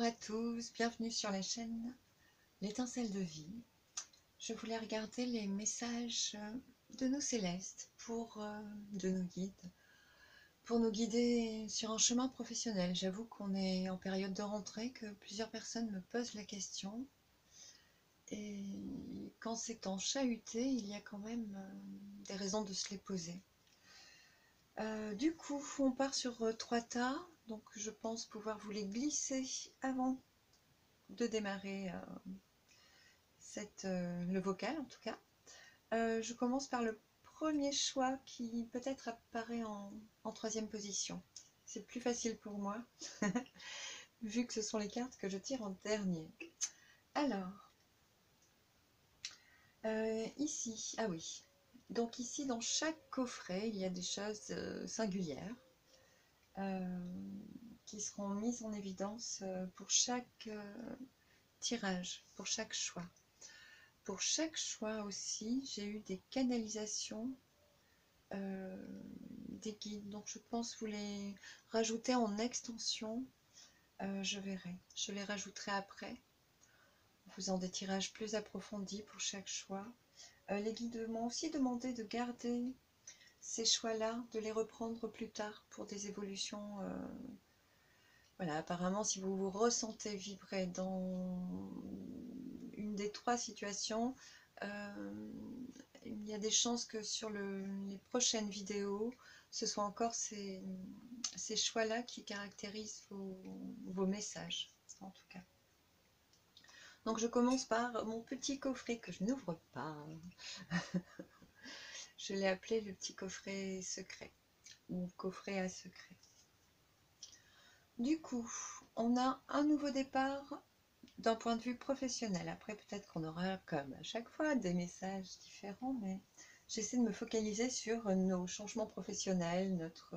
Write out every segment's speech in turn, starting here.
à tous, bienvenue sur la chaîne L'étincelle de vie. Je voulais regarder les messages de nos célestes, de nos guides, pour nous guider sur un chemin professionnel. J'avoue qu'on est en période de rentrée, que plusieurs personnes me posent la question. Et quand c'est en chahuté, il y a quand même des raisons de se les poser. Du coup, on part sur 3 tas, donc je pense pouvoir vous les glisser avant de démarrer le vocal en tout cas. Je commence par le premier choix qui peut-être apparaît en 3e position. C'est plus facile pour moi, vu que ce sont les cartes que je tire en dernier. Alors, ici, ah oui, donc ici dans chaque coffret, il y a des choses singulières qui seront mises en évidence pour chaque tirage, pour chaque choix. Pour chaque choix aussi, j'ai eu des canalisations des guides, donc je pense vous les rajouter en extension. Je verrai, je les rajouterai après en faisant des tirages plus approfondis pour chaque choix. Les guides m'ont aussi demandé de garder ces choix là, de les reprendre plus tard pour des évolutions. Voilà, apparemment si vous vous ressentez vibrer dans une des 3 situations, il y a des chances que sur les prochaines vidéos, ce soit encore ces choix-là qui caractérisent vos messages, en tout cas. Donc je commence par mon petit coffret que je n'ouvre pas. Je l'ai appelé le petit coffret secret, ou coffret à secret. Du coup, on a un nouveau départ d'un point de vue professionnel. Après, peut-être qu'on aura, comme à chaque fois, des messages différents, mais j'essaie de me focaliser sur nos changements professionnels, notre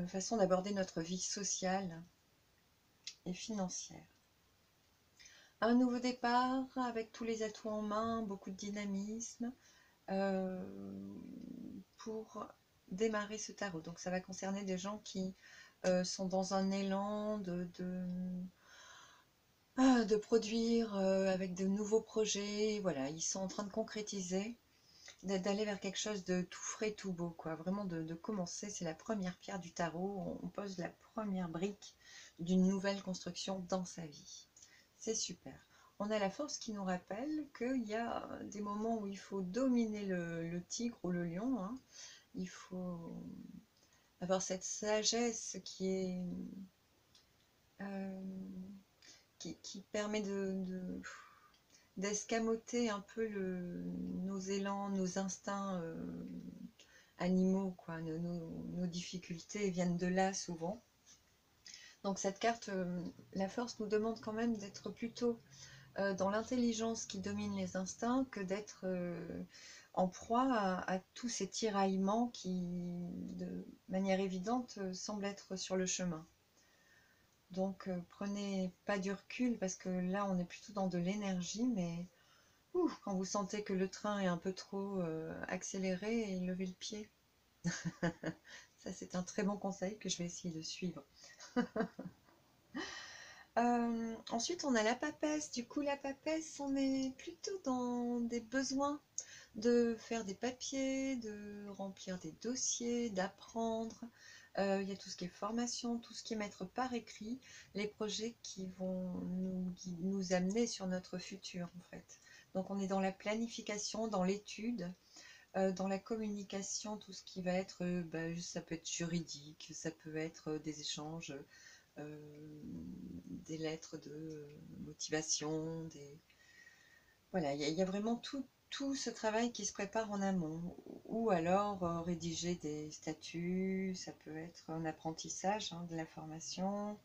façon d'aborder notre vie sociale et financière. Un nouveau départ avec tous les atouts en main, beaucoup de dynamisme pour démarrer ce tarot. Donc ça va concerner des gens qui sont dans un élan de produire avec de nouveaux projets. Voilà, ils sont en train de concrétiser, d'aller vers quelque chose de tout frais, tout beau, quoi. Vraiment de commencer, c'est la première pierre du tarot, on pose la première brique d'une nouvelle construction dans sa vie. C'est super. On a la force qui nous rappelle qu'il y a des moments où il faut dominer le tigre ou le lion, hein. Il faut avoir cette sagesse qui permet d'escamoter un peu nos élans, nos instincts animaux, quoi. Nos difficultés viennent de là souvent. Donc cette carte, la force nous demande quand même d'être plutôt dans l'intelligence qui domine les instincts que d'être en proie à tous ces tiraillements qui, de manière évidente, semblent être sur le chemin. Donc prenez pas du recul parce que là on est plutôt dans de l'énergie, mais quand vous sentez que le train est un peu trop accéléré, levez le pied. Ça c'est un très bon conseil que je vais essayer de suivre. Ensuite on a la papesse. Du coup la papesse, on est plutôt dans des besoins de faire des papiers, de remplir des dossiers, d'apprendre. Il y a tout ce qui est formation, tout ce qui est mettre par écrit, les projets qui vont nous amener sur notre futur en fait. Donc on est dans la planification, dans l'étude, dans la communication, tout ce qui va être, ça peut être juridique, ça peut être des échanges, des lettres de motivation, voilà, il y a vraiment tout ce travail qui se prépare en amont, ou alors rédiger des statuts, ça peut être un apprentissage, hein, de la formation.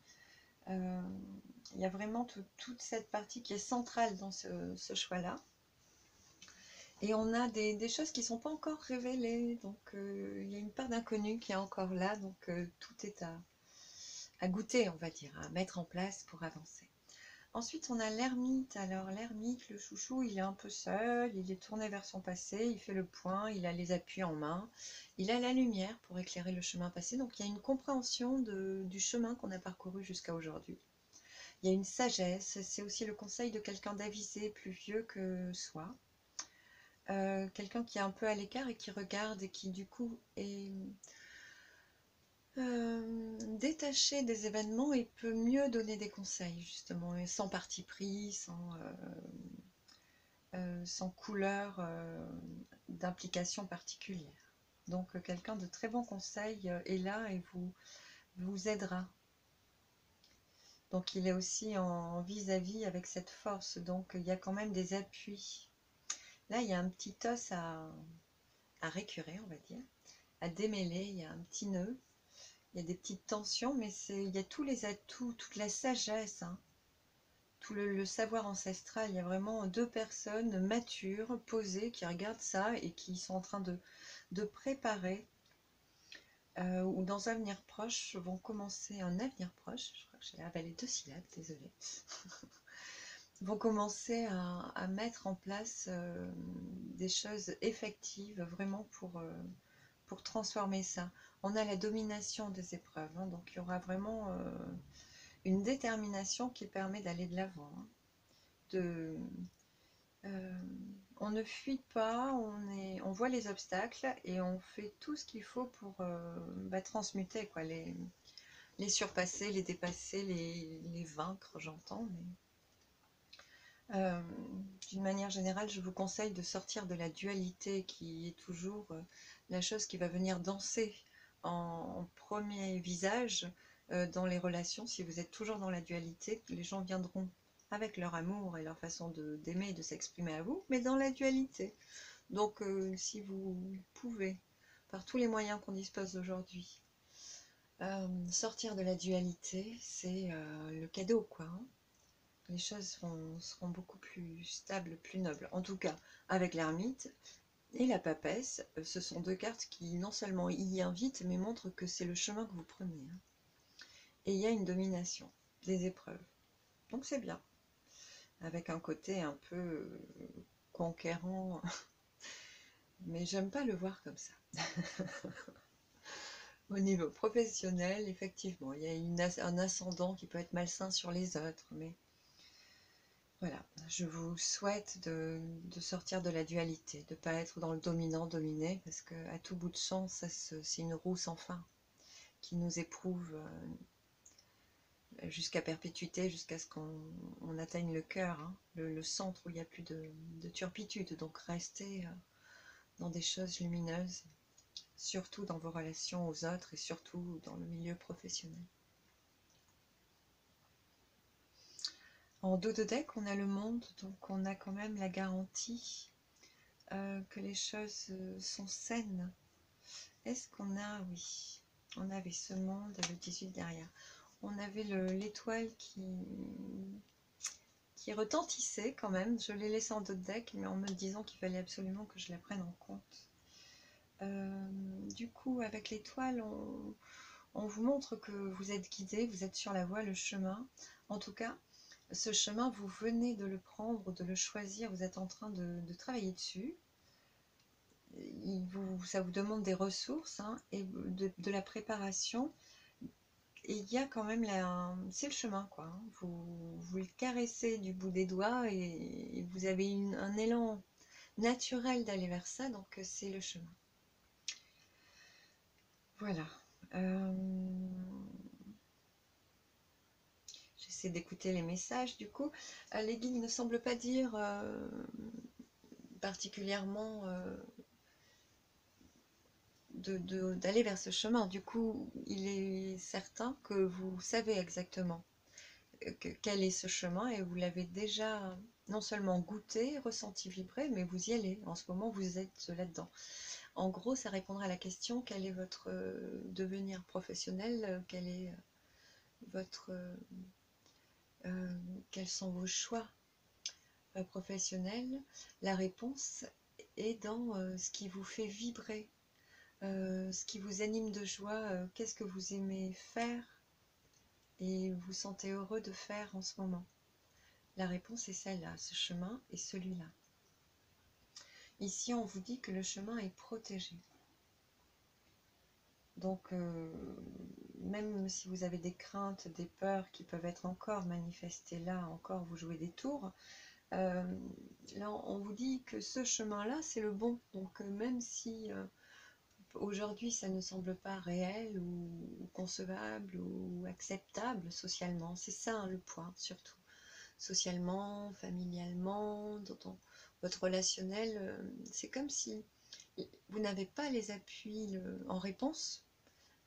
Il y a vraiment toute cette partie qui est centrale dans ce choix-là. Et on a des choses qui ne sont pas encore révélées, donc il y a une part d'inconnu qui est encore là, donc tout est à goûter, on va dire, à mettre en place pour avancer. Ensuite, on a l'ermite. Alors, l'ermite, le chouchou, il est un peu seul, il est tourné vers son passé, il fait le point, il a les appuis en main, il a la lumière pour éclairer le chemin passé. Donc, il y a une compréhension du chemin qu'on a parcouru jusqu'à aujourd'hui. Il y a une sagesse, c'est aussi le conseil de quelqu'un d'avisé, plus vieux que soi. Quelqu'un qui est un peu à l'écart et qui regarde et qui du coup est détaché des événements et peut mieux donner des conseils justement, et sans parti pris, sans couleur d'implication particulière. Donc quelqu'un de très bon conseil est là et vous aidera. Donc il est aussi en vis-à-vis avec cette force, donc il y a quand même des appuis. Là il y a un petit os à récurer, on va dire, à démêler, il y a un petit nœud, il y a des petites tensions, mais il y a tous les atouts, toute la sagesse, hein, tout le savoir ancestral. Il y a vraiment deux personnes matures, posées, qui regardent ça et qui sont en train de préparer, ou dans un avenir proche, vont commencer un avenir proche, je crois que j'ai avalé 2 syllabes, désolée, vont commencer à mettre en place des choses effectives, vraiment pour transformer ça. On a la domination des épreuves, hein, donc il y aura vraiment une détermination qui permet d'aller de l'avant, hein, on ne fuit pas, on voit les obstacles et on fait tout ce qu'il faut pour transmuter, quoi, les surpasser, les dépasser, les vaincre, j'entends. Mais d'une manière générale, je vous conseille de sortir de la dualité qui est toujours la chose qui va venir danser en premier visage dans les relations. Si vous êtes toujours dans la dualité, les gens viendront avec leur amour et leur façon d'aimer et de s'exprimer à vous, mais dans la dualité. Donc si vous pouvez, par tous les moyens qu'on dispose aujourd'hui, sortir de la dualité, c'est le cadeau, quoi, hein. Les choses seront beaucoup plus stables, plus nobles. En tout cas, avec l'ermite et la papesse, ce sont deux cartes qui non seulement y invitent, mais montrent que c'est le chemin que vous prenez, hein. Et il y a une domination des épreuves. Donc c'est bien. Avec un côté un peu conquérant, mais j'aime pas le voir comme ça. Au niveau professionnel, effectivement, il y a un ascendant qui peut être malsain sur les autres, mais voilà, je vous souhaite de sortir de la dualité, de ne pas être dans le dominant-dominé, parce qu'à tout bout de champ, c'est une roue sans fin qui nous éprouve jusqu'à perpétuité, jusqu'à ce qu'on atteigne le cœur, hein, le centre où il n'y a plus de turpitude. Donc restez dans des choses lumineuses, surtout dans vos relations aux autres et surtout dans le milieu professionnel. En dos de deck, on a le monde, donc on a quand même la garantie que les choses sont saines. Est-ce qu'on a... Oui, on avait ce monde, le 18 derrière. On avait l'étoile qui retentissait quand même. Je l'ai laissé en dos de deck, mais en me disant qu'il fallait absolument que je la prenne en compte. Du coup, avec l'étoile, on vous montre que vous êtes guidé, vous êtes sur la voie, le chemin. En tout cas, ce chemin, vous venez de le prendre, de le choisir, vous êtes en train de travailler dessus. Ça vous demande des ressources, hein, et de la préparation. Et il y a quand même c'est le chemin, quoi, hein. Vous le caressez du bout des doigts et vous avez un élan naturel d'aller vers ça, donc c'est le chemin. Voilà. J'essaie d'écouter les messages du coup. Les guides ne semblent pas dire particulièrement d'aller vers ce chemin. Du coup, il est certain que vous savez exactement quel est ce chemin et vous l'avez déjà non seulement goûté, ressenti vibrer, mais vous y allez. En ce moment, vous êtes là-dedans. En gros, ça répondra à la question: quel est votre devenir professionnel, quel est votre quels sont vos choix professionnels. La réponse est dans ce qui vous fait vibrer, ce qui vous anime de joie, qu'est-ce que vous aimez faire et vous sentez heureux de faire en ce moment. La réponse est celle-là, ce chemin est celui-là. Ici, on vous dit que le chemin est protégé. Donc, même si vous avez des craintes, des peurs qui peuvent être encore manifestées là, encore vous jouez des tours, là on vous dit que ce chemin-là c'est le bon. Donc même si aujourd'hui ça ne semble pas réel ou concevable ou acceptable socialement, c'est ça hein, le point surtout. Socialement, familialement, votre relationnel, c'est comme si vous n'avez pas les appuis en réponse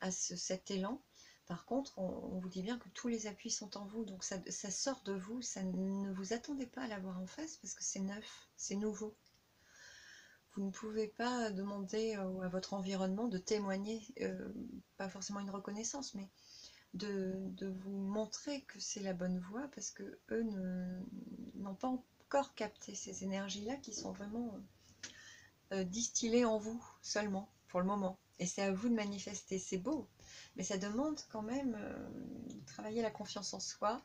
à cet élan. Par contre, on vous dit bien que tous les appuis sont en vous, donc ça sort de vous, ça ne vous attendez pas à l'avoir en face parce que c'est neuf, c'est nouveau. Vous ne pouvez pas demander à votre environnement de témoigner, pas forcément une reconnaissance, mais de vous montrer que c'est la bonne voie parce que eux n'ont pas encore capté ces énergies-là qui sont vraiment distillées en vous seulement pour le moment. Et c'est à vous de manifester, c'est beau, mais ça demande quand même de travailler la confiance en soi.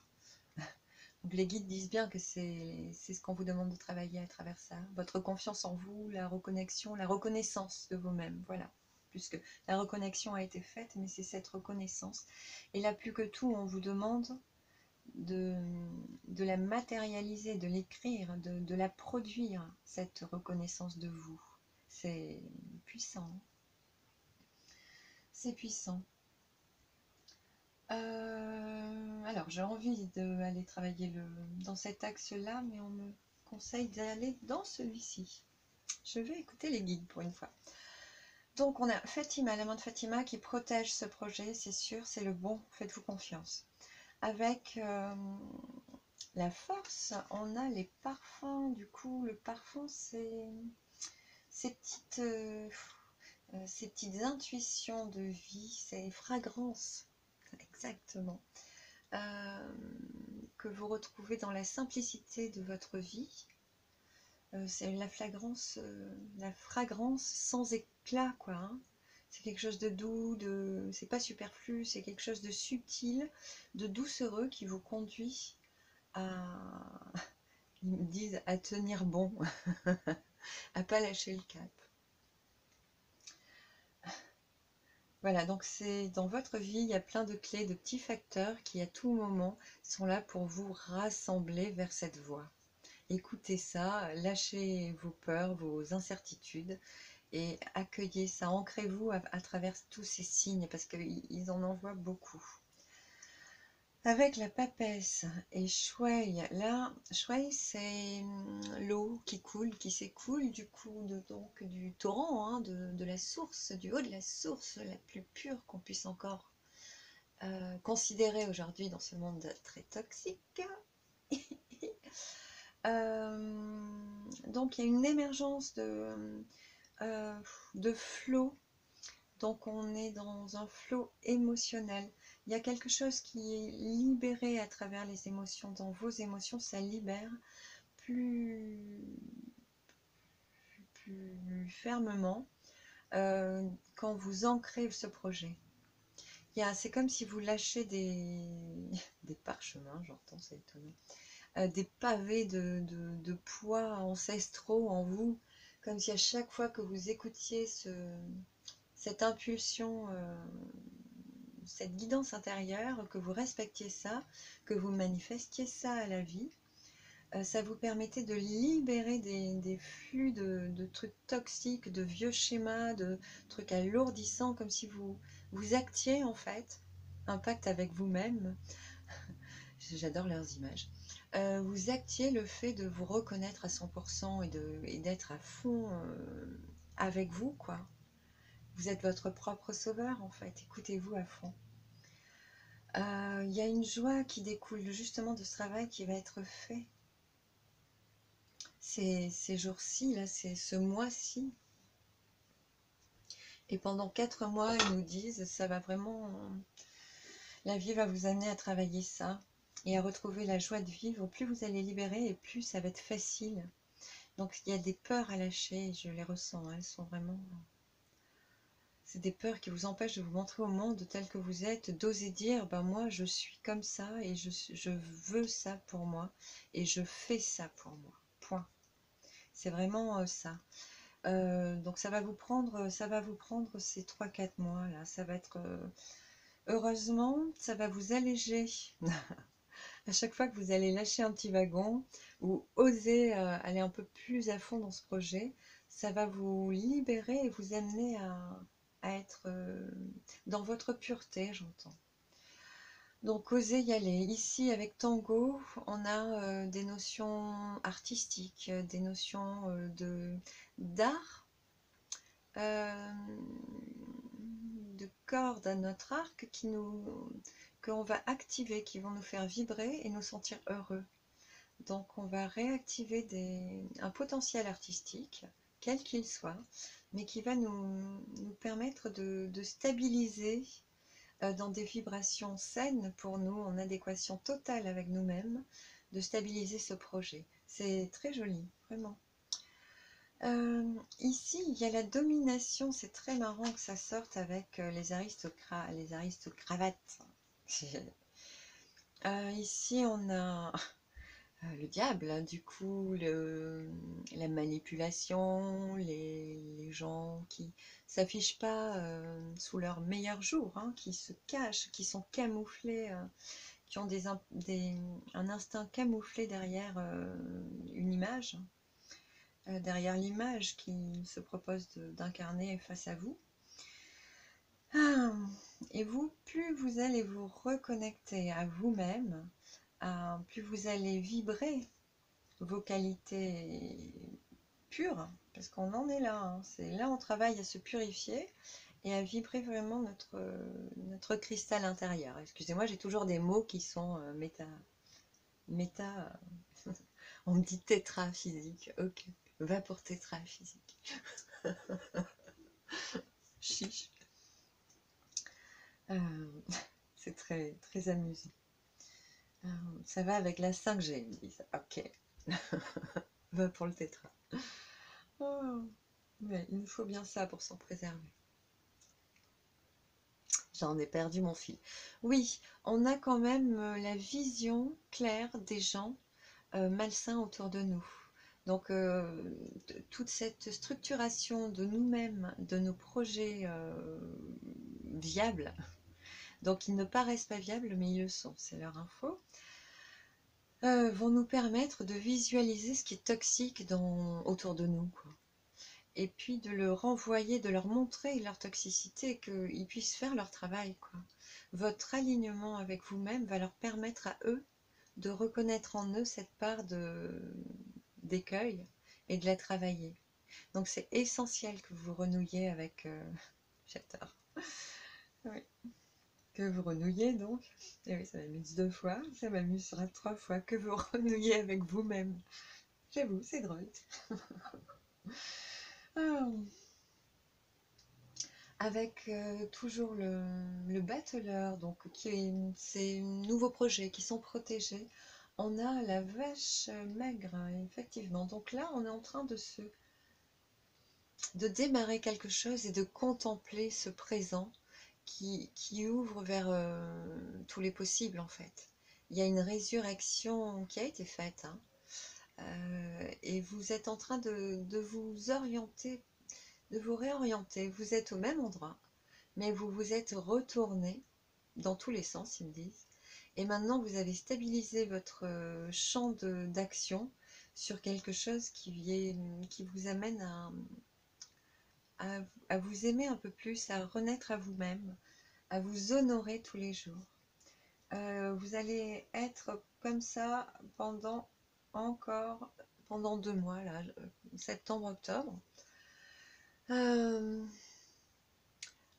Donc les guides disent bien que c'est ce qu'on vous demande de travailler à travers ça. Votre confiance en vous, la reconnexion, la reconnaissance de vous-même, voilà. Puisque la reconnexion a été faite, mais c'est cette reconnaissance. Et là, plus que tout, on vous demande de la matérialiser, de l'écrire, de la produire, cette reconnaissance de vous. C'est puissant. C'est puissant. Alors, j'ai envie d'aller travailler dans cet axe-là, mais on me conseille d'aller dans celui-ci. Je vais écouter les guides pour une fois. Donc, on a Fatima, la main de Fatima qui protège ce projet, c'est sûr, c'est le bon, faites-vous confiance. Avec la force, on a les parfums. Du coup, le parfum, c'est ces petites intuitions de vie, ces fragrances, exactement. Que vous retrouvez dans la simplicité de votre vie. C'est la fragrance sans éclat, quoi. Hein. C'est quelque chose de doux, c'est pas superflu, c'est quelque chose de subtil, de doucereux qui vous conduit à, ils me disent, à tenir bon, à pas lâcher le cap. Voilà, donc c'est dans votre vie, il y a plein de clés, de petits facteurs qui à tout moment sont là pour vous rassembler vers cette voie. Écoutez ça, lâchez vos peurs, vos incertitudes et accueillez ça, ancrez-vous à travers tous ces signes parce qu'ils en envoient beaucoup. Avec la papesse et Shuai, là, Shuai c'est l'eau qui coule, qui s'écoule du coup donc du torrent, hein, de la source, du haut de la source la plus pure qu'on puisse encore considérer aujourd'hui dans ce monde très toxique. Donc il y a une émergence de flot, donc on est dans un flot émotionnel. Il y a quelque chose qui est libéré à travers les émotions, dans vos émotions, ça libère plus fermement quand vous ancrez ce projet. C'est comme si vous lâchez des parchemins, j'entends, c'est étonnant. Des pavés de poids ancestraux en vous, comme si à chaque fois que vous écoutiez cette impulsion, cette guidance intérieure, que vous respectiez ça, que vous manifestiez ça à la vie, ça vous permettait de libérer des flux de trucs toxiques, de vieux schémas, de trucs alourdissants, comme si vous actiez en fait un pacte avec vous-même. J'adore leurs images. Vous actiez le fait de vous reconnaître à 100% et d'être à fond avec vous, quoi. Vous êtes votre propre sauveur, en fait. Écoutez-vous à fond. Il y a une joie qui découle justement de ce travail qui va être fait. Ces jours-ci, là, c'est ce mois-ci. Et pendant 4 mois, ils nous disent, ça va vraiment... La vie va vous amener à travailler ça et à retrouver la joie de vivre. Plus vous allez libérer et plus ça va être facile. Donc il y a des peurs à lâcher, je les ressens, elles sont vraiment... C'est des peurs qui vous empêchent de vous montrer au monde tel que vous êtes, d'oser dire, ben moi je suis comme ça et je veux ça pour moi et je fais ça pour moi. Point. C'est vraiment ça. Donc ça va vous prendre ces 3 4 mois là. Ça va être heureusement, ça va vous alléger. À chaque fois que vous allez lâcher un petit wagon ou oser aller un peu plus à fond dans ce projet, ça va vous libérer et vous amener à être dans votre pureté, j'entends. Donc osez y aller. Ici avec Tango, on a des notions artistiques, des notions d'art, euh, de cordes à notre arc qu'on va activer, qui vont nous faire vibrer et nous sentir heureux. Donc on va réactiver un potentiel artistique, quel qu'il soit, mais qui va nous permettre de stabiliser dans des vibrations saines pour nous, en adéquation totale avec nous-mêmes, de stabiliser ce projet. C'est très joli, vraiment. Ici, il y a la domination, c'est très marrant que ça sorte avec les aristocravates. Ici, on a le diable, hein, du coup, la manipulation, les gens qui s'affichent pas sous leur meilleur jour, hein, qui se cachent, qui sont camouflés, qui ont un instinct camouflé derrière une image, derrière l'image qu'ils se proposent d'incarner face à vous. Et vous, plus vous allez vous reconnecter à vous-même, plus vous allez vibrer vos qualités pures, parce qu'on en est là, hein. C'est là on travaille à se purifier et à vibrer vraiment notre cristal intérieur. Excusez-moi, j'ai toujours des mots qui sont méta, on me dit tétraphysique, ok, va pour tétraphysique. Chiche. C'est très, très amusant. Ça va avec la 5G, ils me disent. Ok, va pour le tétra. Oh, mais il nous faut bien ça pour s'en préserver. J'en ai perdu mon fil. Oui, on a quand même la vision claire des gens malsains autour de nous. Donc, toute cette structuration de nous-mêmes, de nos projets viables, donc ils ne paraissent pas viables, mais ils le sont, c'est leur info, vont nous permettre de visualiser ce qui est toxique autour de nous, quoi. Et puis de le renvoyer, de leur montrer leur toxicité, qu'ils puissent faire leur travail, quoi. Votre alignement avec vous-même va leur permettre à eux de reconnaître en eux cette part d'écueil et de la travailler. Donc c'est essentiel que vous renouiez avec... j'adore. Oui. Que vous renouiez donc. Et oui, ça m'amuse 2 fois, ça m'amusera 3 fois. Que vous renouiez avec vous-même. J'avoue, c'est drôle. Ah. Avec toujours le battleur, donc ces nouveaux projets qui sont protégés. On a la vache maigre, effectivement. Donc là, on est en train de démarrer quelque chose et de contempler ce présent qui ouvre vers tous les possibles, en fait. Il y a une résurrection qui a été faite, hein. Et vous êtes en train de vous orienter, de vous réorienter. Vous êtes au même endroit, mais vous vous êtes retourné dans tous les sens, ils me disent. Et maintenant, vous avez stabilisé votre champ d'action sur quelque chose qui vous amène à vous aimer un peu plus, à renaître à vous-même, à vous honorer tous les jours. Vous allez être comme ça pendant 2 mois, là, septembre, octobre.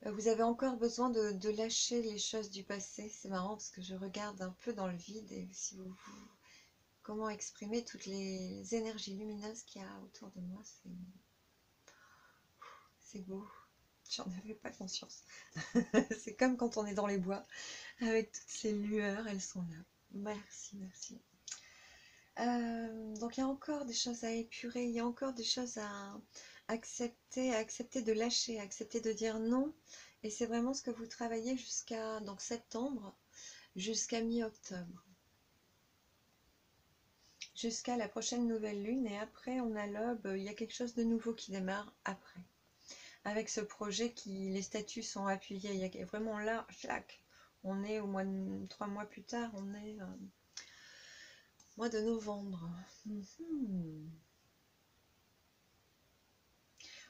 Vous avez encore besoin de lâcher les choses du passé. C'est marrant parce que je regarde un peu dans le vide et si comment exprimer toutes les énergies lumineuses qu'il y a autour de moi, c'est beau. J'en avais pas conscience. C'est comme quand on est dans les bois avec toutes ces lueurs, elles sont là. Merci, merci. Donc il y a encore des choses à épurer, il y a encore des choses à accepter de lâcher, accepter de dire non. Et c'est vraiment ce que vous travaillez jusqu'à septembre, jusqu'à mi-octobre. jusqu'à la prochaine nouvelle lune. Et après, on a l'aube, il y a quelque chose de nouveau qui démarre après. Avec ce projet qui, les statuts sont appuyés, il y a vraiment là, clac, on est au mois de 3 mois plus tard, on est mois de novembre.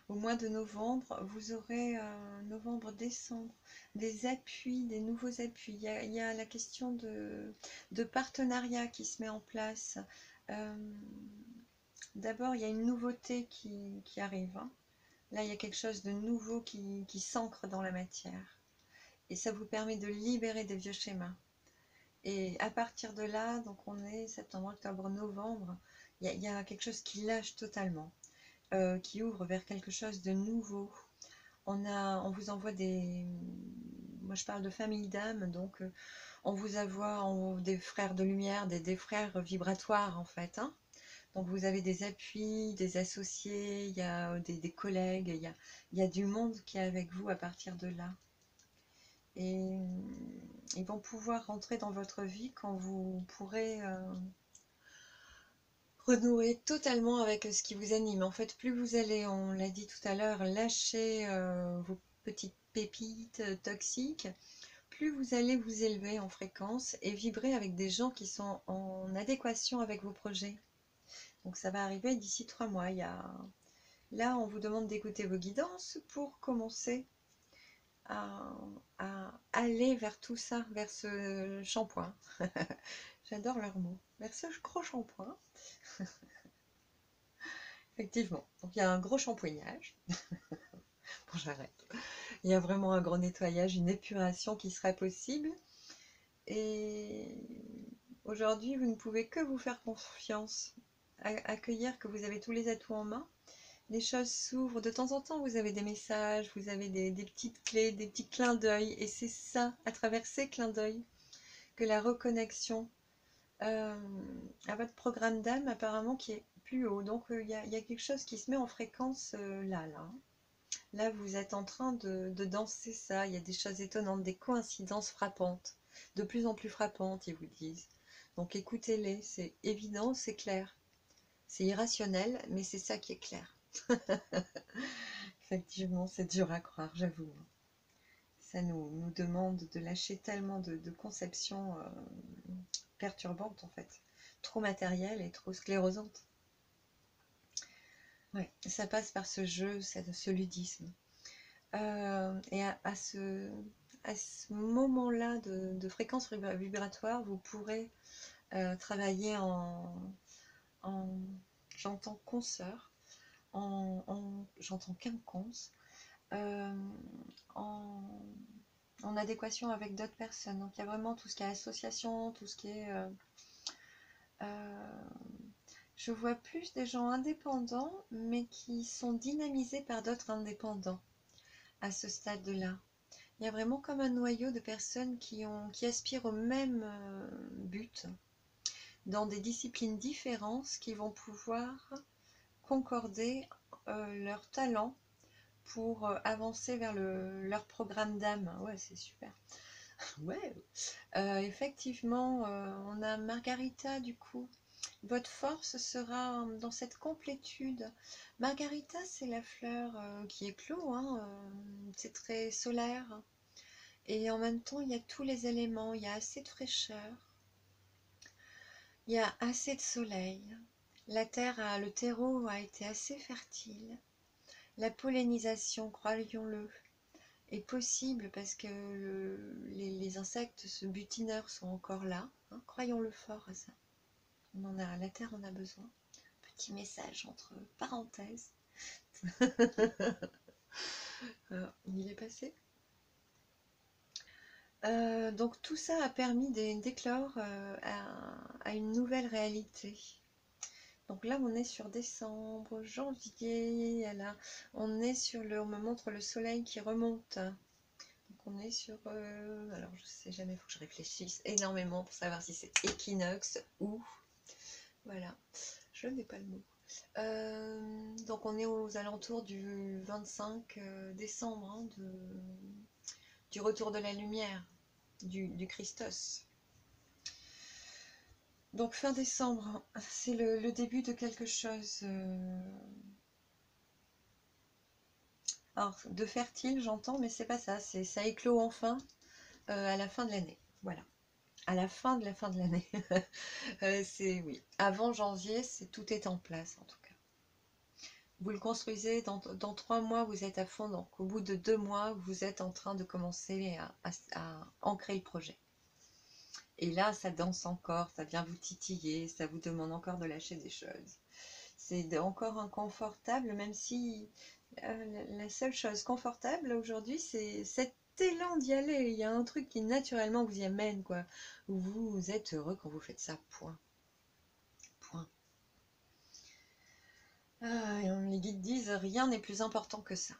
Au mois de novembre, vous aurez novembre-décembre, des appuis, des nouveaux appuis. Il y a la question de partenariat qui se met en place. D'abord, il y a une nouveauté qui arrive, hein. Là, il y a quelque chose de nouveau qui s'ancre dans la matière. Et ça vous permet de libérer des vieux schémas. Et à partir de là, donc on est septembre, octobre, novembre, il y a quelque chose qui lâche totalement, qui ouvre vers quelque chose de nouveau. On vous envoie des... Moi je parle de famille d'âme, donc on vous envoie des frères de lumière, des frères vibratoires en fait, hein. Donc vous avez des appuis, des associés, il y a des collègues, il y a du monde qui est avec vous à partir de là. Et ils vont pouvoir rentrer dans votre vie quand vous pourrez renouer totalement avec ce qui vous anime. En fait, plus vous allez, on l'a dit tout à l'heure, lâcher vos petites pépites toxiques, plus vous allez vous élever en fréquence et vibrer avec des gens qui sont en adéquation avec vos projets. Donc ça va arriver d'ici 3 mois. Là, on vous demande d'écouter vos guidances pour commencer à aller vers tout ça, vers ce shampoing. J'adore leurs mots. Vers ce gros shampoing. Effectivement. Donc il y a un gros shampouignage. Bon, j'arrête. Il y a vraiment un gros nettoyage, une épuration qui sera possible. Et aujourd'hui, vous ne pouvez que vous faire confiance, accueillir que vous avez tous les atouts en main. Les choses s'ouvrent. De temps en temps, vous avez des messages, vous avez des petites clés, des petits clins d'œil. Et c'est ça, à travers ces clins d'œil, que la reconnexion à votre programme d'âme, apparemment, qui est plus haut. Donc, il y a quelque chose qui se met en fréquence là. Là, vous êtes en train de danser ça. Il y a des choses étonnantes, des coïncidences frappantes, de plus en plus frappantes, ils vous disent. Donc, écoutez-les. C'est évident, c'est clair. C'est irrationnel, mais c'est ça qui est clair. Effectivement, c'est dur à croire, j'avoue. Ça nous demande de lâcher tellement de conceptions perturbantes, en fait. Trop matérielles et trop sclérosantes. Ouais, ça passe par ce jeu, ce ludisme. Et à ce moment-là de fréquence vibratoire, vous pourrez travailler en j'entends consoeur, j'entends quinconce, en adéquation avec d'autres personnes. Donc il y a vraiment tout ce qui est association, tout ce qui est... je vois plus des gens indépendants, mais qui sont dynamisés par d'autres indépendants à ce stade-là. Il y a vraiment comme un noyau de personnes qui aspirent au même but, dans des disciplines différentes, qui vont pouvoir concorder leurs talents pour avancer vers leur programme d'âme. Ouais, c'est super. Ouais. Effectivement, on a Margarita du coup. Votre force sera dans cette complétude. Margarita, c'est la fleur qui éclot, hein, c'est très solaire. Et en même temps, il y a tous les éléments, il y a assez de fraîcheur, il y a assez de soleil. La terre, le terreau a été assez fertile. La pollinisation, croyons-le, est possible parce que les insectes butineurs sont encore là. Hein, croyons-le fort à ça. La terre en a besoin. Petit message entre parenthèses. Il est passé. Donc tout ça a permis d'éclore à une nouvelle réalité. Donc là on est sur décembre, janvier, on est sur on me montre le soleil qui remonte. Donc on est sur, alors je sais jamais, il faut que je réfléchisse énormément pour savoir si c'est équinoxe ou, voilà, je n'ai pas le mot. Donc on est aux alentours du 25 décembre, hein, du retour de la lumière, du Christos. Donc fin décembre, c'est le début de quelque chose. Alors, de fertile, j'entends, mais c'est pas ça. Ça éclot enfin à la fin de l'année. Voilà. À la fin de l'année. C'est oui. Avant janvier, tout est en place en tout cas. Vous le construisez dans 3 mois, vous êtes à fond. Donc au bout de 2 mois, vous êtes en train de commencer à ancrer le projet. Et là, ça danse encore, ça vient vous titiller, ça vous demande encore de lâcher des choses. C'est encore inconfortable, même si la seule chose confortable aujourd'hui, c'est cet élan d'y aller. Il y a un truc qui naturellement vous y amène, quoi. Vous êtes heureux quand vous faites ça, point. Point. Ah, et les guides disent, rien n'est plus important que ça.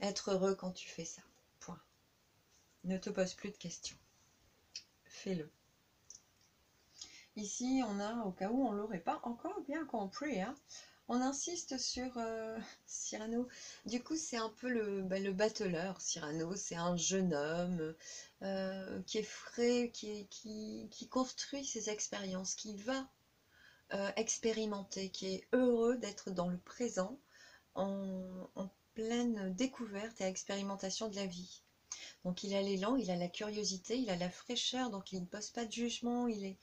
Être heureux quand tu fais ça, point. Ne te pose plus de questions. Fais-le. Ici, on a, au cas où on ne l'aurait pas encore bien compris, hein, on insiste sur Cyrano. Du coup, c'est un peu le battleur. Cyrano, c'est un jeune homme qui est frais, qui construit ses expériences, qui va expérimenter, qui est heureux d'être dans le présent, en pleine découverte et expérimentation de la vie. Donc il a l'élan, il a la curiosité, il a la fraîcheur, donc il ne pose pas de jugement, il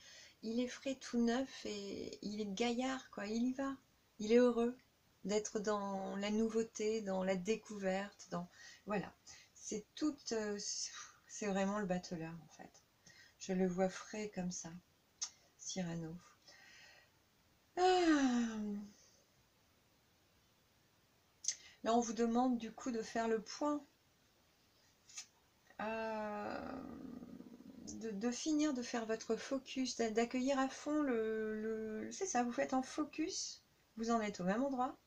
est frais, tout neuf et il est gaillard, quoi, il y va. Il est heureux d'être dans la nouveauté, dans la découverte, Voilà, c'est tout, c'est vraiment le battleur en fait. Je le vois frais comme ça, Cyrano. Ah. Là on vous demande du coup de faire le point. De finir de faire votre focus, d'accueillir à fond c'est ça, vous faites un focus, vous en êtes au même endroit,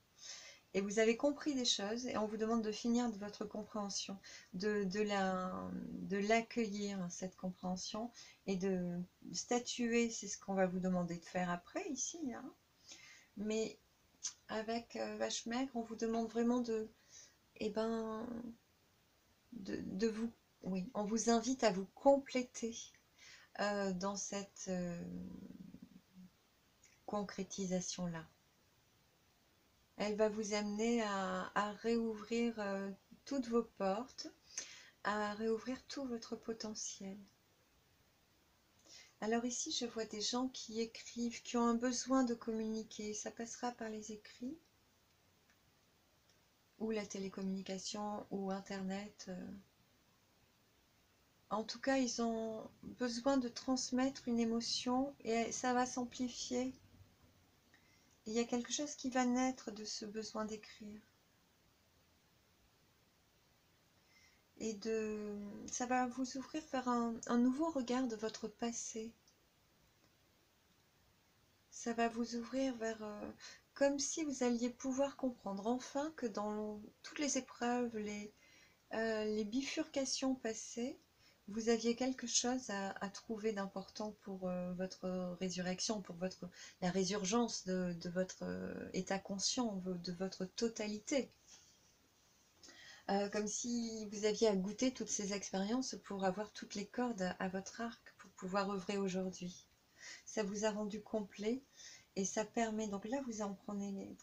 et vous avez compris des choses, et on vous demande de finir de votre compréhension, de l'accueillir, cette compréhension, et de statuer, c'est ce qu'on va vous demander de faire après, ici, hein. Mais avec Vache Maigre, on vous demande vraiment eh ben, de vous, oui, on vous invite à vous compléter dans cette concrétisation-là. Elle va vous amener à réouvrir toutes vos portes, à réouvrir tout votre potentiel. Alors ici, je vois des gens qui écrivent, qui ont un besoin de communiquer. Ça passera par les écrits, ou la télécommunication, ou Internet. En tout cas, ils ont besoin de transmettre une émotion et ça va s'amplifier. Il y a quelque chose qui va naître de ce besoin d'écrire. Et ça va vous ouvrir vers un nouveau regard de votre passé. Ça va vous ouvrir vers comme si vous alliez pouvoir comprendre enfin que dans toutes les épreuves, les bifurcations passées, vous aviez quelque chose à trouver d'important pour votre résurrection, pour la résurgence de votre état conscient, de votre totalité. Comme si vous aviez à goûter toutes ces expériences pour avoir toutes les cordes à votre arc pour pouvoir œuvrer aujourd'hui. Ça vous a rendu complet et ça permet, donc là vous en prenez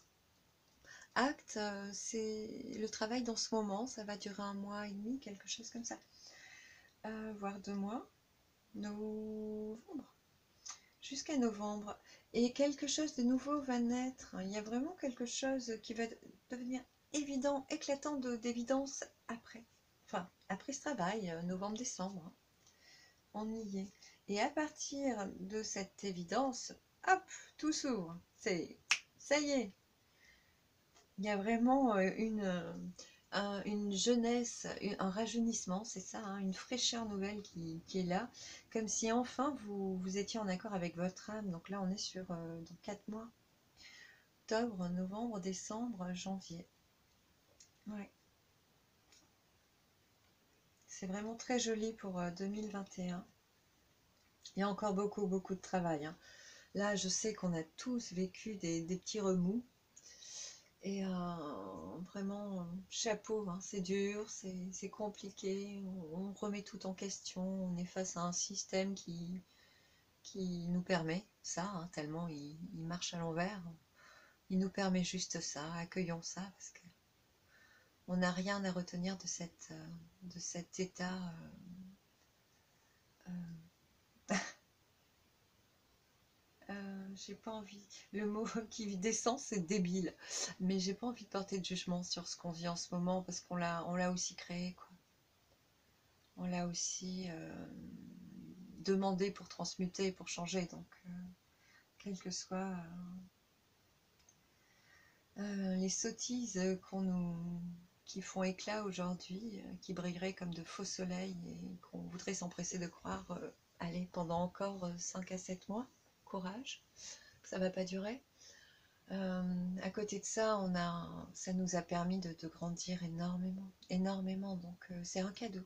acte, c'est le travail dans ce moment, ça va durer 1 mois et demi, quelque chose comme ça, voire 2 mois, novembre, jusqu'à novembre. Et quelque chose de nouveau va naître, il y a vraiment quelque chose qui va devenir évident, éclatant d'évidence après. Enfin, après ce travail, novembre-décembre, hein, on y est. Et à partir de cette évidence, hop, tout s'ouvre. Ça y est. Il y a vraiment une jeunesse, un rajeunissement, c'est ça, hein, une fraîcheur nouvelle qui est là, comme si enfin vous étiez en accord avec votre âme. Donc là, on est sur dans 4 mois. Octobre, novembre, décembre, janvier. Ouais. C'est vraiment très joli pour 2021. Il y a encore beaucoup, beaucoup de travail, hein. Là, je sais qu'on a tous vécu des petits remous. Et vraiment, chapeau, hein, c'est dur, c'est compliqué, on remet tout en question, on est face à un système qui nous permet ça, hein, tellement il marche à l'envers. Il nous permet juste ça, accueillons ça, parce que on n'a rien à retenir de cet état. J'ai pas envie, le mot qui descend c'est débile, mais j'ai pas envie de porter de jugement sur ce qu'on vit en ce moment, parce on l'a aussi créé, quoi. On l'a aussi demandé pour transmuter, pour changer, donc quelles que soient les sottises qui font éclat aujourd'hui, qui brilleraient comme de faux soleils et qu'on voudrait s'empresser de croire, allez, pendant encore 5 à 7 mois, courage, ça va pas durer. À côté de ça, ça nous a permis de grandir énormément, énormément, donc c'est un cadeau.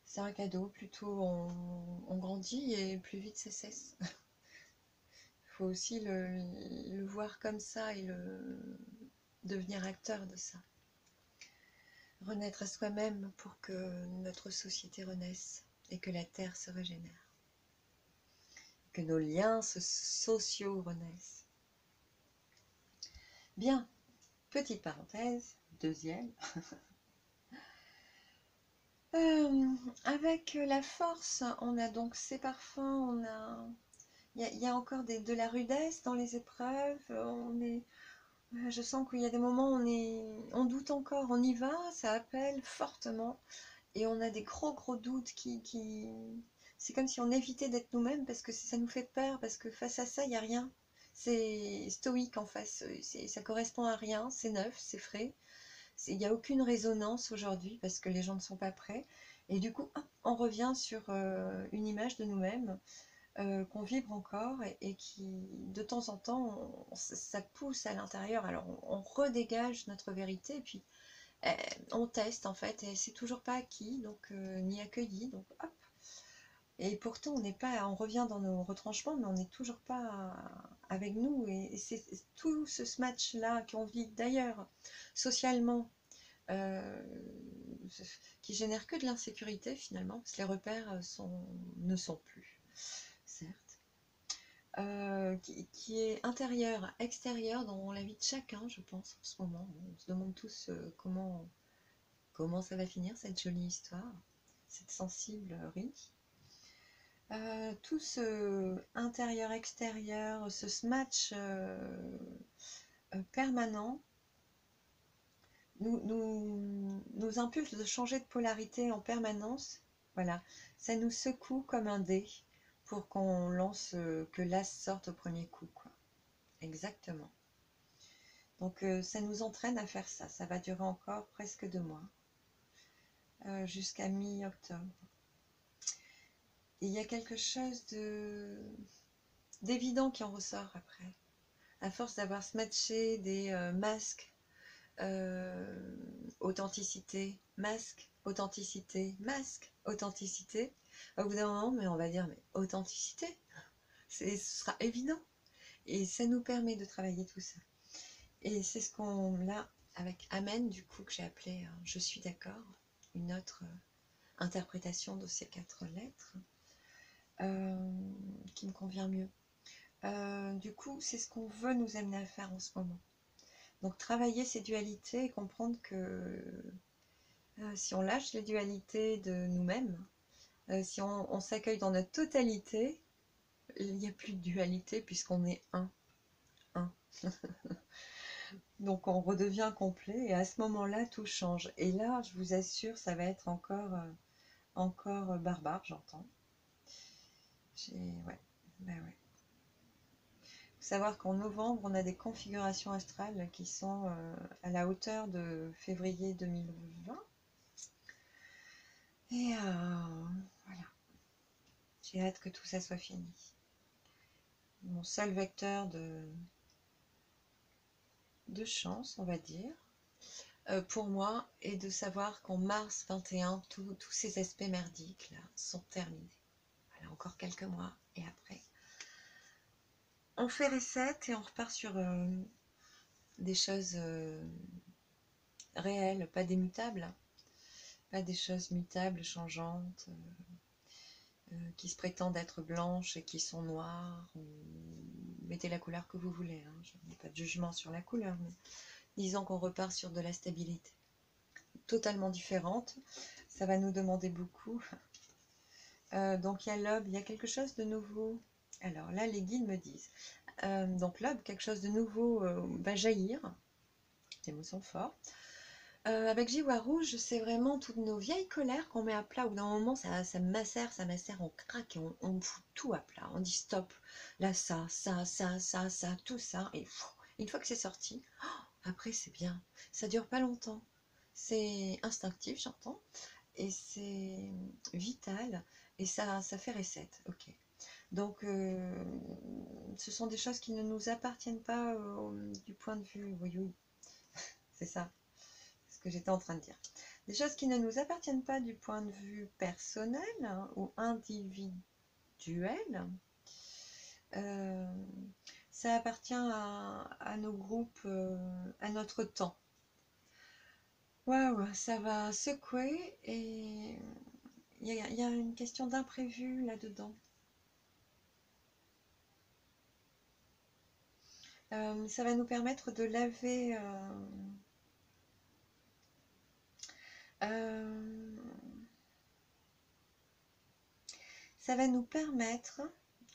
C'est un cadeau, plus tôt on grandit et plus vite ça cesse. Il faut aussi le voir comme ça et devenir acteur de ça. Renaître à soi-même pour que notre société renaisse et que la Terre se régénère. Que nos liens sociaux renaissent. Bien, petite parenthèse, deuxième. Avec la force, on a donc ces parfums, il y a encore de la rudesse dans les épreuves, je sens qu'il y a des moments où on doute encore, on y va, ça appelle fortement, et on a des gros doutes c'est comme si on évitait d'être nous-mêmes parce que ça nous fait peur, parce que face à ça, il n'y a rien. C'est stoïque en face, ça correspond à rien, c'est neuf, c'est frais. Il n'y a aucune résonance aujourd'hui parce que les gens ne sont pas prêts. Et du coup, on revient sur une image de nous-mêmes qu'on vibre encore et qui, de temps en temps, ça pousse à l'intérieur. Alors, on redégage notre vérité et puis on teste en fait et c'est toujours pas acquis, donc ni accueilli. Donc, hop. Et pourtant, on revient dans nos retranchements, mais on n'est toujours pas avec nous. Et c'est tout ce match-là qu'on vit d'ailleurs socialement, qui génère que de l'insécurité finalement, parce que les repères ne sont plus, certes, qui est intérieur, extérieur dans la vie de chacun, je pense, en ce moment. On se demande tous comment ça va finir, cette jolie histoire, cette sensible riz. Tout ce intérieur-extérieur, ce match permanent, nous impulse de changer de polarité en permanence. Voilà, ça nous secoue comme un dé pour qu'on lance, que l'as sorte au premier coup, quoi. Exactement. Donc ça nous entraîne à faire ça. Ça va durer encore presque 2 mois, jusqu'à mi-octobre. Et il y a quelque chose d'évident qui en ressort après. À force d'avoir smatché des masques, authenticité, masque, authenticité, masque, authenticité. Au bout d'un moment, mais on va dire, mais authenticité, ce sera évident. Et ça nous permet de travailler tout ça. Et c'est ce qu'on a avec Amen, du coup, que j'ai appelé Je suis d'accord, une autre interprétation de ces 4 lettres, qui me convient mieux. Du coup, c'est ce qu'on veut nous amener à faire en ce moment. Donc travailler ces dualités et comprendre que si on lâche les dualités de nous-mêmes, si on s'accueille dans notre totalité, il n'y a plus de dualité puisqu'on est un. Donc on redevient complet et à ce moment-là, tout change. Et là, je vous assure, ça va être encore barbare, j'entends. Ouais, ben ouais. Faut savoir qu'en novembre, on a des configurations astrales qui sont à la hauteur de février 2020. Et voilà, j'ai hâte que tout ça soit fini. Mon seul vecteur de chance, on va dire, pour moi, est de savoir qu'en mars 21, tous ces aspects merdiques là sont terminés. Voilà, encore quelques mois et après, on fait reset et on repart sur des choses réelles, pas des mutables, pas des choses mutables, changeantes. qui se prétendent être blanches et qui sont noires. Mettez la couleur que vous voulez, hein. Je n'ai pas de jugement sur la couleur, mais disons qu'on repart sur de la stabilité totalement différente. Ça va nous demander beaucoup. Donc il y a l'aube, il y a quelque chose de nouveau. Alors là, les guides me disent. Donc l'aube, quelque chose de nouveau va jaillir. Les mots sont forts. Avec Jiwa Rouge, c'est vraiment toutes nos vieilles colères qu'on met à plat. Au bout d'un moment, ça macère, on craque et on fout tout à plat. On dit stop. Là, ça, tout ça. Et une fois que c'est sorti, après c'est bien. Ça dure pas longtemps. C'est instinctif, j'entends. Et c'est vital. Et ça fait reset. Ok. Donc, ce sont des choses qui ne nous appartiennent pas du point de vue. Oui, oui, c'est ça. Ce que j'étais en train de dire. Des choses qui ne nous appartiennent pas du point de vue personnel, hein, ou individuel. Ça appartient à nos groupes, à notre temps. Waouh, ça va secouer et il y a une question d'imprévu là-dedans. Ça va nous permettre de laver ça va nous permettre,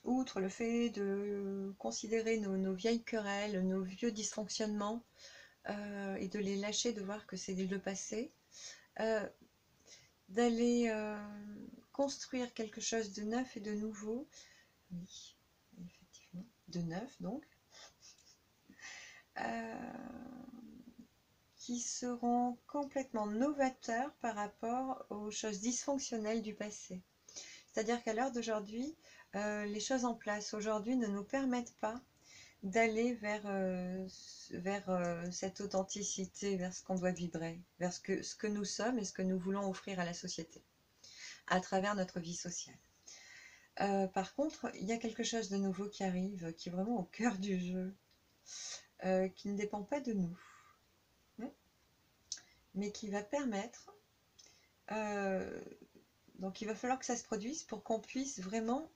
outre le fait de considérer nos vieilles querelles, nos vieux dysfonctionnements, et de les lâcher, de voir que c'est le passé, d'aller construire quelque chose de neuf et de nouveau, oui, effectivement, de neuf donc, qui seront complètement novateurs par rapport aux choses dysfonctionnelles du passé. C'est-à-dire qu'à l'heure d'aujourd'hui, les choses en place aujourd'hui ne nous permettent pas d'aller vers cette authenticité, vers ce qu'on doit vibrer, vers ce que nous sommes et ce que nous voulons offrir à la société, à travers notre vie sociale. Par contre, il y a quelque chose de nouveau qui arrive, qui est vraiment au cœur du jeu, qui ne dépend pas de nous, mais qui va permettre, donc il va falloir que ça se produise pour qu'on puisse vraiment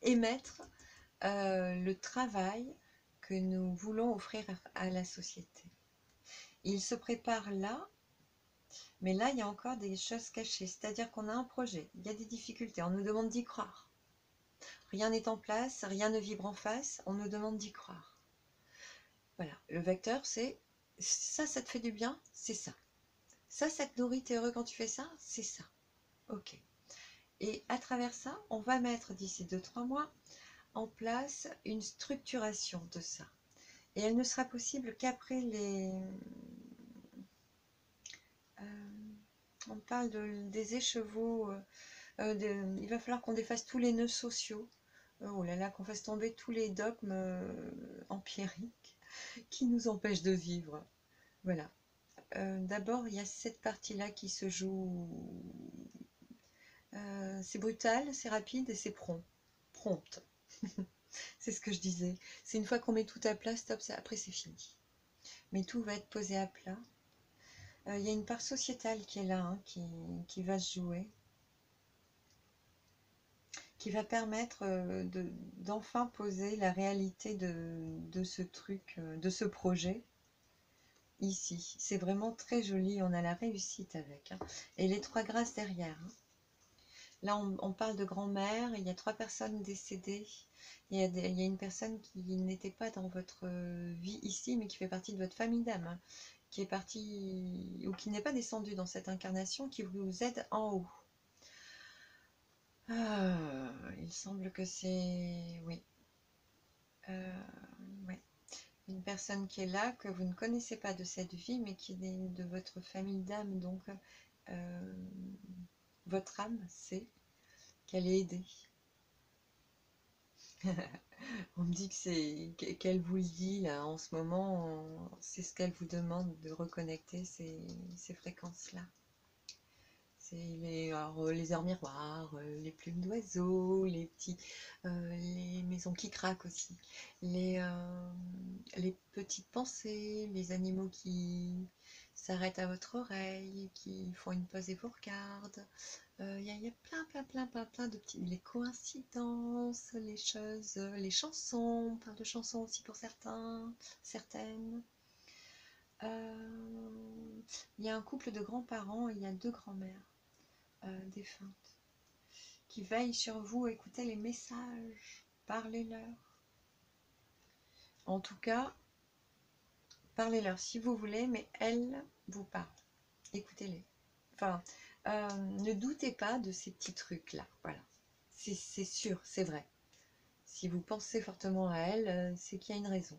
émettre le travail que nous voulons offrir à la société. Il se prépare là, mais là il y a encore des choses cachées, c'est-à-dire qu'on a un projet, il y a des difficultés, on nous demande d'y croire. Rien n'est en place, rien ne vibre en face, on nous demande d'y croire. Voilà, le vecteur c'est ça, ça te fait du bien, c'est ça. Ça te nourrit, t'es heureux quand tu fais ça, c'est ça. Ok. Et à travers ça, on va mettre d'ici 2-3 mois en place une structuration de ça. Et elle ne sera possible qu'après les... on parle des écheveaux. Il va falloir qu'on défasse tous les nœuds sociaux. Oh là là, qu'on fasse tomber tous les dogmes empiriques qui nous empêchent de vivre. Voilà. D'abord, il y a cette partie-là qui se joue. C'est brutal, c'est rapide et c'est prompt. Prompt. C'est ce que je disais. C'est une fois qu'on met tout à plat, stop, après c'est fini. Mais tout va être posé à plat. Il y a une part sociétale qui est là, hein, qui va se jouer, qui va permettre d'enfin poser la réalité de ce truc, de ce projet, ici. C'est vraiment très joli, on a la réussite avec. Hein. Et les 3 grâces derrière. Hein. Là, on parle de grand-mère, il y a 3 personnes décédées. Il y a une personne qui n'était pas dans votre vie ici, mais qui fait partie de votre famille d'âme. Hein, qui est partie, ou qui n'est pas descendue dans cette incarnation, qui vous aide en haut. Il semble que c'est... Oui. Ouais. Une personne qui est là, que vous ne connaissez pas de cette vie, mais qui est de votre famille d'âme. Donc, votre âme sait qu'elle est aidée. On me dit qu'elle vous le dit là en ce moment, c'est ce qu'elle vous demande de reconnecter ces fréquences-là. C'est les heures miroirs, les plumes d'oiseaux, les maisons qui craquent aussi, les petites pensées, les animaux qui s'arrêtent à votre oreille, qui font une pause et vous regardent. Il y a plein de petits... Les coïncidences, les choses, les chansons, on parle de chansons aussi pour certaines. Il y a un couple de grands-parents, il y a 2 grands-mères défuntes qui veillent sur vous, écoutez les messages, parlez-leur. En tout cas, parlez-leur si vous voulez, mais elles vous parlent. Écoutez-les. Enfin, ne doutez pas de ces petits trucs-là. Voilà. C'est sûr, c'est vrai. Si vous pensez fortement à elles, c'est qu'il y a une raison.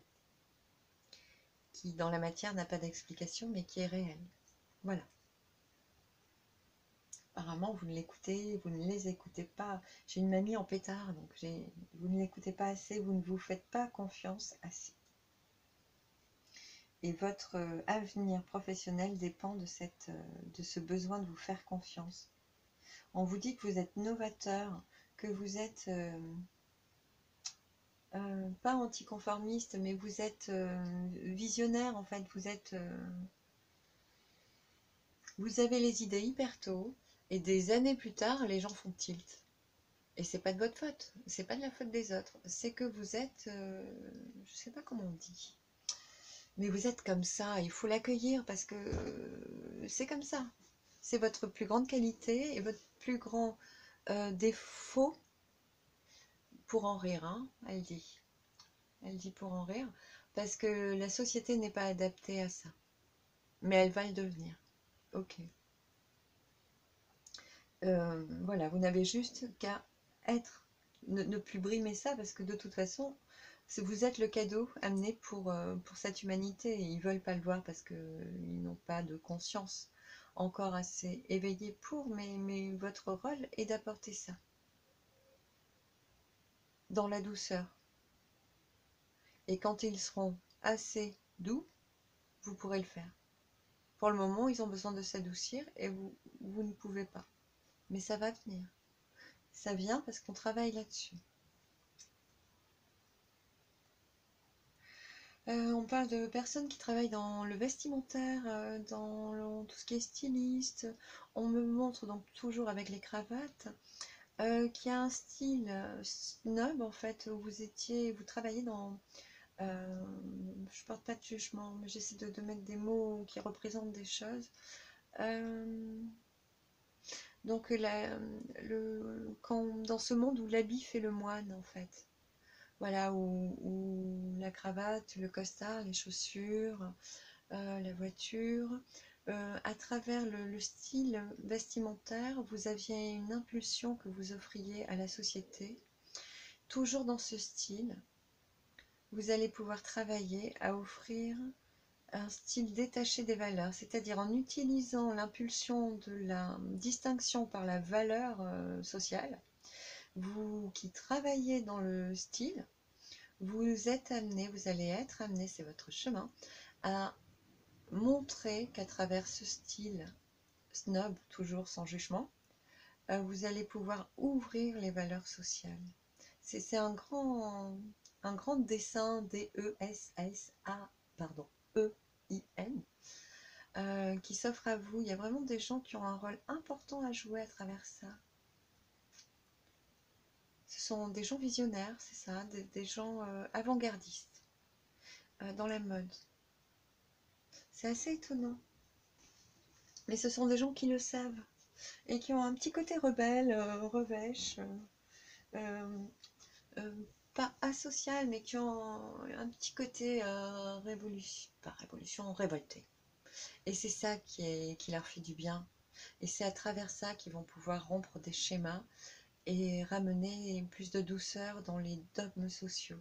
Qui, dans la matière, n'a pas d'explication, mais qui est réelle. Voilà. Apparemment, vous ne les écoutez pas. J'ai une mamie en pétard, donc vous ne l'écoutez pas assez, vous ne vous faites pas confiance assez. Et votre avenir professionnel dépend de ce besoin de vous faire confiance. On vous dit que vous êtes novateur, que vous êtes pas anticonformiste, mais vous êtes visionnaire en fait. Vous avez les idées hyper tôt, et des années plus tard, les gens font tilt. Et c'est pas de votre faute, c'est pas de la faute des autres. C'est que vous êtes, je sais pas comment on dit, mais vous êtes comme ça. Il faut l'accueillir parce que c'est comme ça. C'est votre plus grande qualité et votre plus grand défaut pour en rire, hein, elle dit. Elle dit pour en rire, parce que la société n'est pas adaptée à ça. Mais elle va le devenir. Ok. Voilà, vous n'avez juste qu'à être, ne plus brimer ça, parce que de toute façon, vous êtes le cadeau amené pour cette humanité. Ils ne veulent pas le voir parce qu'ils n'ont pas de conscience encore assez éveillée pour, mais votre rôle est d'apporter ça. Dans la douceur. Et quand ils seront assez doux, vous pourrez le faire. Pour le moment, ils ont besoin de s'adoucir et vous ne pouvez pas. Mais ça va venir. Ça vient parce qu'on travaille là-dessus. On parle de personnes qui travaillent dans le vestimentaire, dans tout ce qui est styliste. On me montre donc toujours avec les cravates, qu'il y a un style snob en fait, où vous travaillez dans... je porte pas de jugement, mais j'essaie de mettre des mots qui représentent des choses. Donc dans ce monde où l'habit fait le moine en fait. Voilà, où la cravate, le costard, les chaussures, la voiture. À travers le style vestimentaire, vous aviez une impulsion que vous offriez à la société. Toujours dans ce style, vous allez pouvoir travailler à offrir un style détaché des valeurs, c'est-à-dire en utilisant l'impulsion de la distinction par la valeur sociale. Vous qui travaillez dans le style, vous allez être amené, c'est votre chemin, à montrer qu'à travers ce style snob, toujours sans jugement, vous allez pouvoir ouvrir les valeurs sociales. C'est un grand dessin, D-E-S-S-A, pardon, E-I-N, qui s'offre à vous. Il y a vraiment des gens qui ont un rôle important à jouer à travers ça. Ce sont des gens visionnaires, c'est ça, des gens avant-gardistes dans la mode. C'est assez étonnant. Mais ce sont des gens qui le savent et qui ont un petit côté rebelle, revêche, euh, pas asocial, mais qui ont un petit côté pas révolution, révolté. Et c'est ça qui leur fait du bien. Et c'est à travers ça qu'ils vont pouvoir rompre des schémas et ramener plus de douceur dans les dogmes sociaux.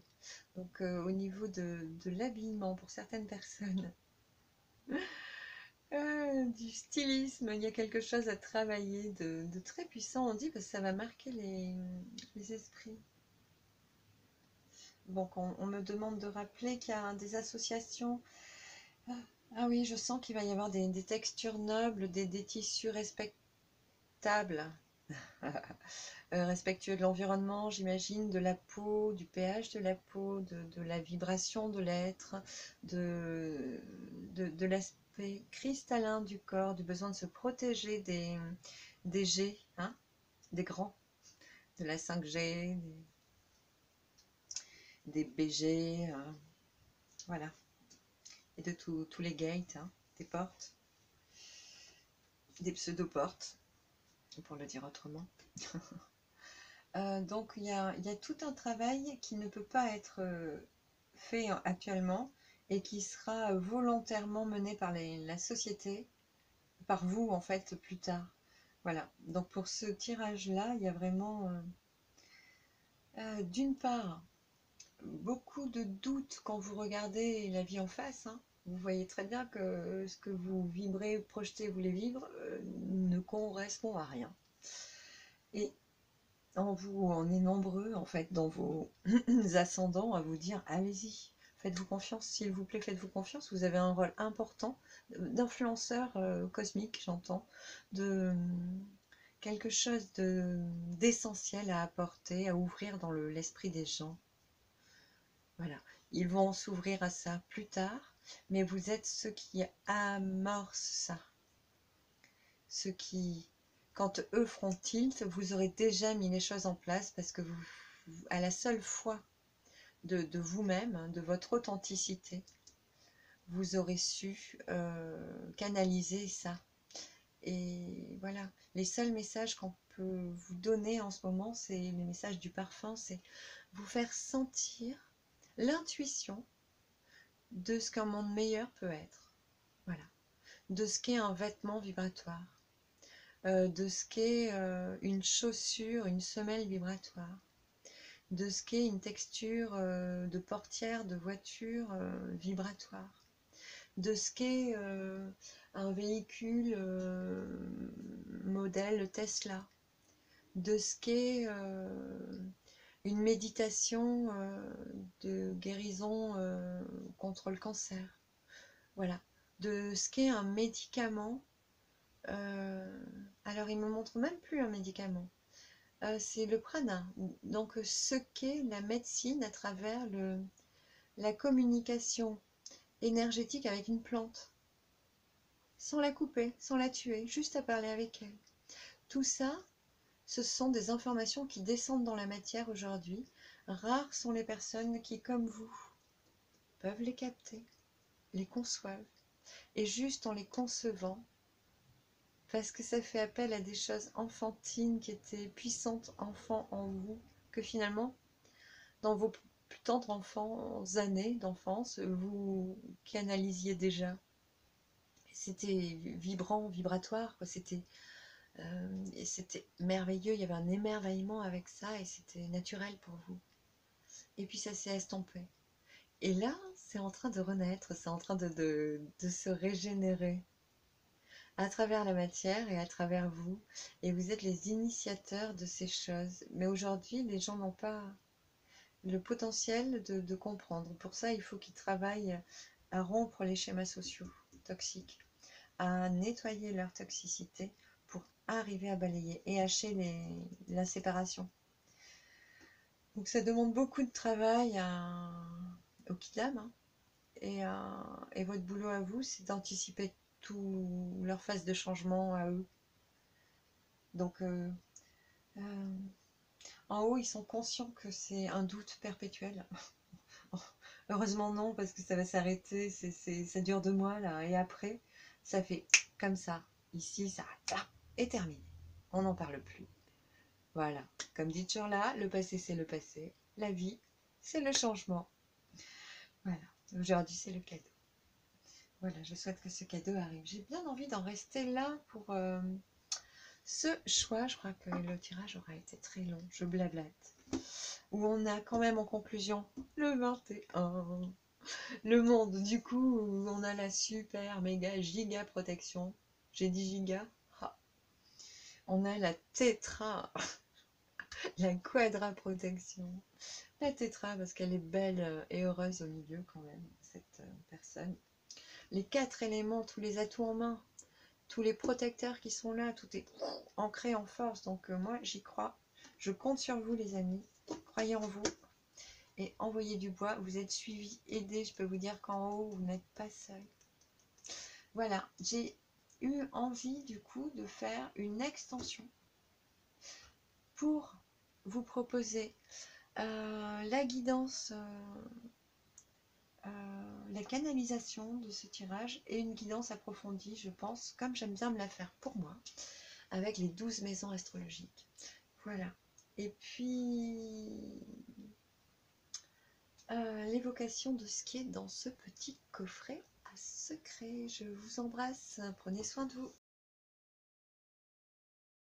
Donc au niveau de l'habillement pour certaines personnes, du stylisme, il y a quelque chose à travailler de très puissant, on dit, parce que ça va marquer les esprits. Donc on me demande de rappeler qu'il y a des associations. Ah oui, je sens qu'il va y avoir des textures nobles, des tissus respectueux stable, respectueux de l'environnement, j'imagine, de la peau, du pH de la peau, de la vibration de l'être, de l'aspect cristallin du corps, du besoin de se protéger des G, hein, des grands, de la 5G, des BG, voilà, et de tous les gates, hein, des portes, des pseudo-portes, pour le dire autrement. Donc il y a tout un travail qui ne peut pas être fait actuellement et qui sera volontairement mené par la société, par vous en fait plus tard. Voilà, donc pour ce tirage-là, il y a vraiment d'une part beaucoup de doutes quand vous regardez la vie en face, hein. Vous voyez très bien que ce que vous vibrez, projetez, voulez vivre ne correspond à rien. Et on est nombreux en fait dans vos ascendants à vous dire allez-y, faites-vous confiance, s'il vous plaît, faites-vous confiance. Vous avez un rôle important d'influenceur cosmique, j'entends, de quelque chose d'essentiel à apporter, à ouvrir dans l'esprit des gens. Voilà, ils vont s'ouvrir à ça plus tard, mais vous êtes ceux qui amorcent ça. Ceux qui, quand eux feront tilt, vous aurez déjà mis les choses en place parce que vous à la seule foi de vous-même, de votre authenticité, vous aurez su canaliser ça. Et voilà, les seuls messages qu'on peut vous donner en ce moment, c'est les messages du parfum, c'est vous faire sentir l'intuition de ce qu'un monde meilleur peut être. Voilà. De ce qu'est un vêtement vibratoire. De ce qu'est une chaussure, une semelle vibratoire. De ce qu'est une texture de portière de voiture vibratoire. De ce qu'est un véhicule modèle Tesla. De ce qu'est une méditation de guérison contre le cancer. Voilà. De ce qu'est un médicament. Alors, il ne me montre même plus un médicament. C'est le prana. Donc, ce qu'est la médecine à travers la communication énergétique avec une plante. Sans la couper, sans la tuer, juste à parler avec elle. Tout ça, ce sont des informations qui descendent dans la matière aujourd'hui. Rares sont les personnes qui, comme vous, peuvent les capter, les conçoivent. Et juste en les concevant, parce que ça fait appel à des choses enfantines qui étaient puissantes enfants en vous, que finalement, dans vos plus tendres années d'enfance, vous canalisiez déjà. C'était vibrant, vibratoire, quoi. C'était merveilleux, il y avait un émerveillement avec ça et c'était naturel pour vous. Et puis ça s'est estompé. Et là, c'est en train de renaître, c'est en train de se régénérer à travers la matière et à travers vous. Et vous êtes les initiateurs de ces choses. Mais aujourd'hui, les gens n'ont pas le potentiel de comprendre. Pour ça, il faut qu'ils travaillent à rompre les schémas sociaux toxiques, à nettoyer leur toxicité pour arriver à balayer et hacher la séparation. Donc ça demande beaucoup de travail au Kidam, hein, et votre boulot à vous, c'est d'anticiper tout leur phase de changement à eux. Donc en haut, ils sont conscients que c'est un doute perpétuel. Heureusement non, parce que ça va s'arrêter, ça dure 2 mois là, et après, ça fait comme ça. Ici, ça est terminé. On n'en parle plus. Voilà, comme dit Churla, le passé c'est le passé, la vie c'est le changement. Voilà, aujourd'hui c'est le cadeau. Voilà, je souhaite que ce cadeau arrive. J'ai bien envie d'en rester là pour ce choix. Je crois que le tirage aura été très long, je blablate. Où on a quand même en conclusion le 21. Le monde, du coup, où on a la super méga giga protection. J'ai dit giga. Ah. On a la tétra. La quadra protection. La tétra, parce qu'elle est belle et heureuse au milieu quand même, cette personne. Les 4 éléments, tous les atouts en main. tous les protecteurs qui sont là, tout est ancré en force. Donc moi, j'y crois. Je compte sur vous, les amis. Croyez en vous et envoyez du bois. Vous êtes suivis, aidés. Je peux vous dire qu'en haut, vous n'êtes pas seul. Voilà, j'ai eu envie du coup de faire une extension pour vous proposer la guidance, la canalisation de ce tirage et une guidance approfondie, je pense, comme j'aime bien me la faire pour moi, avec les 12 maisons astrologiques. Voilà. Et puis, l'évocation de ce qui est dans ce petit coffret à secret. Je vous embrasse, prenez soin de vous.